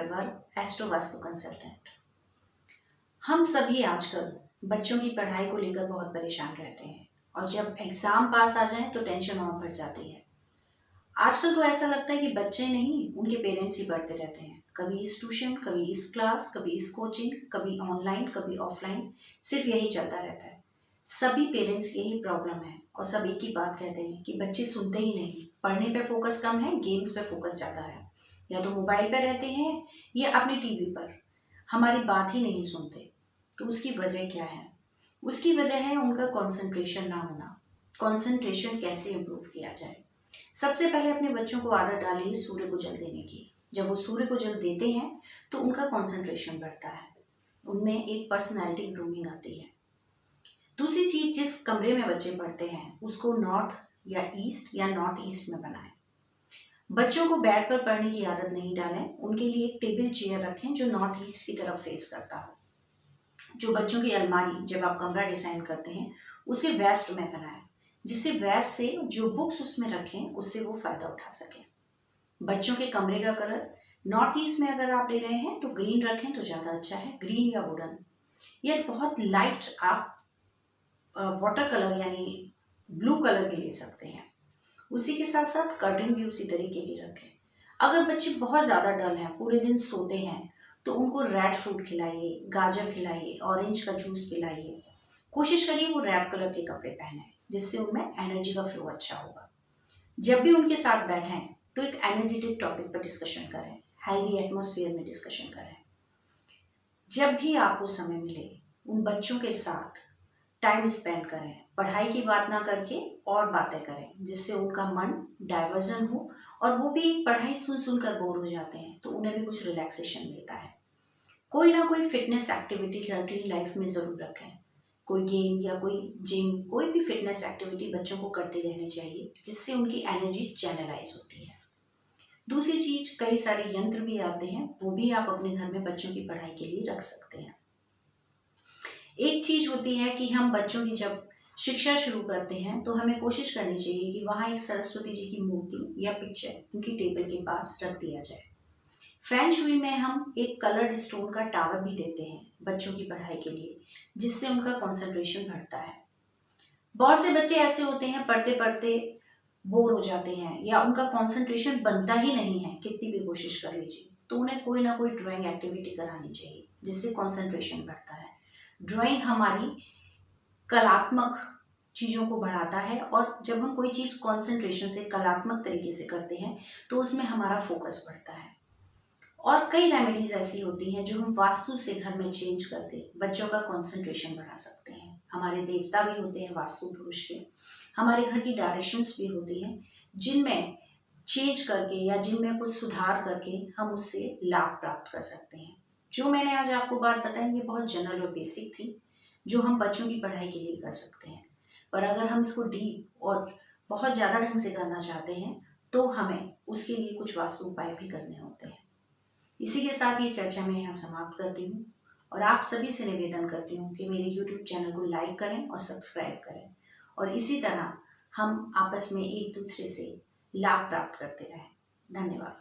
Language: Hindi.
Agarwal, astro vastu consultant. हम सभी आजकल बच्चों की पढ़ाई को लेकर बहुत परेशान रहते हैं और जब एग्जाम पास आ जाए तो टेंशन और बढ़ जाती है। आजकल तो ऐसा लगता है कि बच्चे नहीं, उनके पेरेंट्स ही पढ़ते रहते हैं। कभी इस ट्यूशन, कभी इस क्लास, कभी इस कोचिंग, कभी ऑनलाइन, कभी ऑफलाइन, सिर्फ यही चलता रहता है। सभी पेरेंट्स की यही प्रॉब्लम है और सब एक ही बात कहते हैं कि बच्चे सुनते ही नहीं, पढ़ने पे फोकस कम है, गेम्स पे फोकस ज़्यादा है, या तो मोबाइल पे रहते हैं या अपनी टीवी पर, हमारी बात ही नहीं सुनते। तो उसकी वजह क्या है? उसकी वजह है उनका कंसंट्रेशन ना होना। कंसंट्रेशन कैसे इम्प्रूव किया जाए? सबसे पहले अपने बच्चों को आदत डालिए सूर्य को जल देने की। जब वो सूर्य को जल देते हैं तो उनका कंसंट्रेशन बढ़ता है, उनमें एक पर्सनैलिटी ग्रूमिंग आती है। दूसरी चीज, जिस कमरे में बच्चे पढ़ते हैं उसको नॉर्थ या ईस्ट या नॉर्थ ईस्ट में बनाएं। बच्चों को बेड पर पढ़ने की आदत नहीं डालें, उनके लिए एक टेबल चेयर रखें जो नॉर्थ ईस्ट की तरफ फेस करता हो। जो बच्चों की अलमारी, जब आप कमरा डिजाइन करते हैं उसे वेस्ट में बनाएं, जिससे वेस्ट से जो बुक्स उसमें रखें उससे वो फायदा उठा सकें। बच्चों के कमरे का कलर नॉर्थ ईस्ट में अगर आप ले रहे हैं तो ग्रीन रखें तो ज़्यादा अच्छा है, ग्रीन या वुडन, या बहुत लाइट आप वाटर कलर यानी ब्लू कलर भी ले सकते हैं। उसी के साथ साथ कर्टन भी उसी तरीके की रखें। अगर बच्चे बहुत ज़्यादा डल हैं, पूरे दिन सोते हैं, तो उनको रेड फ्रूट खिलाइए, गाजर खिलाइए, ऑरेंज का जूस पिलाइए। कोशिश करिए वो रेड कलर के कपड़े पहने, जिससे उनमें एनर्जी का फ्लो अच्छा होगा। जब भी उनके साथ बैठें तो एक एनर्जेटिक टॉपिक पर डिस्कशन करें, हेल्दी एटमॉस्फेयर में डिस्कशन करें। जब भी आपको समय मिले उन बच्चों के साथ टाइम स्पेंड करें, पढ़ाई की बात ना करके और बातें करें, जिससे उनका मन डाइवर्जन हो और वो भी पढ़ाई सुन सुनकर बोर हो जाते हैं तो उन्हें भी कुछ रिलैक्सेशन मिलता है। कोई ना कोई फिटनेस एक्टिविटी रूटीन लाइफ में ज़रूर रखें, कोई गेम या कोई जिम, कोई भी फिटनेस एक्टिविटी बच्चों को करते रहनी चाहिए, जिससे उनकी एनर्जी चैनलाइज होती है। दूसरी चीज, कई सारे यंत्र भी आते हैं, वो भी आप अपने घर में बच्चों की पढ़ाई के लिए रख सकते हैं। एक चीज होती है कि हम बच्चों की जब शिक्षा शुरू करते हैं तो हमें कोशिश करनी चाहिए कि वहाँ एक सरस्वती जी की मूर्ति या पिक्चर उनकी टेबल के पास रख दिया जाए। फैन शुई में हम एक कलर्ड स्टोन का टावर भी देते हैं बच्चों की पढ़ाई के लिए, जिससे उनका कंसंट्रेशन बढ़ता है। बहुत से बच्चे ऐसे होते हैं पढ़ते पढ़ते बोर हो जाते हैं या उनका कंसंट्रेशन बनता ही नहीं है, कितनी भी कोशिश कर लीजिए, तो उन्हें कोई ना कोई ड्राइंग एक्टिविटी करानी चाहिए, जिससे कंसंट्रेशन बढ़ता है। ड्राइंग हमारी कलात्मक चीज़ों को बढ़ाता है और जब हम कोई चीज़ कंसंट्रेशन से, कलात्मक तरीके से करते हैं तो उसमें हमारा फोकस बढ़ता है। और कई रेमेडीज ऐसी होती हैं जो हम वास्तु से घर में चेंज करके बच्चों का कंसंट्रेशन बढ़ा सकते हैं। हमारे देवता भी होते हैं वास्तु पुरुष के, हमारे घर की डायरेक्शंस भी होती हैं, जिनमें चेंज करके या जिनमें कुछ सुधार करके हम उससे लाभ प्राप्त कर सकते हैं। जो मैंने आज आपको बात बताई ये बहुत जनरल और बेसिक थी, जो हम बच्चों की पढ़ाई के लिए कर सकते हैं। पर अगर हम इसको डीप और बहुत ज़्यादा ढंग से करना चाहते हैं तो हमें उसके लिए कुछ वास्तु उपाय भी करने होते हैं। इसी के साथ ये चर्चा मैं यहाँ समाप्त करती हूँ और आप सभी से निवेदन करती हूँ कि मेरे YouTube चैनल को लाइक करें और सब्सक्राइब करें, और इसी तरह हम आपस में एक दूसरे से लाभ प्राप्त करते रहें। धन्यवाद।